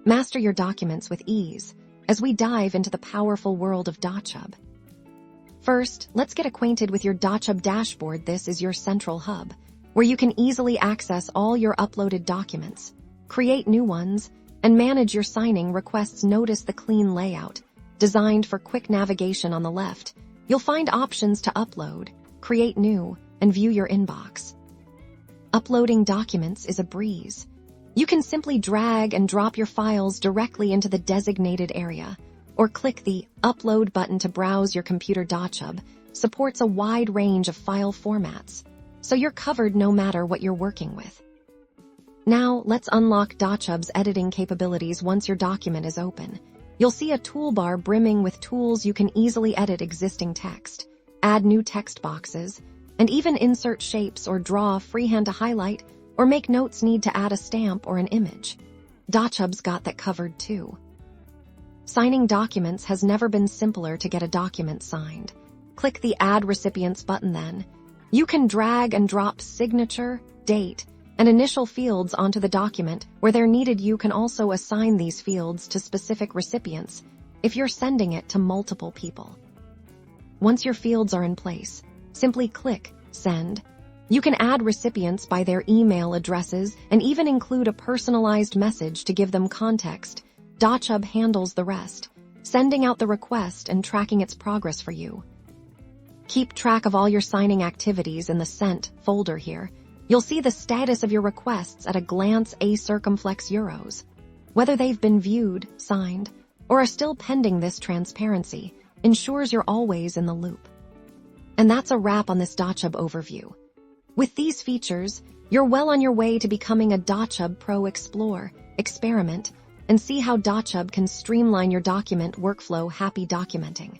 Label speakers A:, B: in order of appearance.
A: Master your documents with ease as we dive into the powerful world of Dochub. First, let's get acquainted with your Dochub dashboard. This is your central hub, where you can easily access all your uploaded documents, create new ones, and manage your signing requests. Notice the clean layout, designed for quick navigation. On the left, you'll find options to upload, create new, and view your inbox. Uploading documents is a breeze. You can simply drag and drop your files directly into the designated area, or click the Upload button to browse your computer. Dochub supports a wide range of file formats, so you're covered no matter what you're working with. Now, let's unlock Dochub's editing capabilities. Once your document is open, you'll see a toolbar brimming with tools. You can easily edit existing text, add new text boxes, and even insert shapes or draw freehand to highlight or make notes. Need to add a stamp or an image? Dochub's got that covered too. Signing documents has never been simpler. To get a document signed, click the Add Recipients button. Then, you can drag and drop signature, date, and initial fields onto the document where they're needed. You can also assign these fields to specific recipients if you're sending it to multiple people. Once your fields are in place, simply click Send. You can add recipients by their email addresses and even include a personalized message to give them context. Dochub handles the rest, sending out the request and tracking its progress for you. Keep track of all your signing activities in the Sent folder here. You'll see the status of your requests at a glance. A circumflex euros. Whether they've been viewed, signed, or are still pending, this transparency ensures you're always in the loop. And that's a wrap on this Dochub overview. With these features, you're well on your way to becoming a Dochub Pro. Explore, experiment, and see how Dochub can streamline your document workflow. Happy documenting!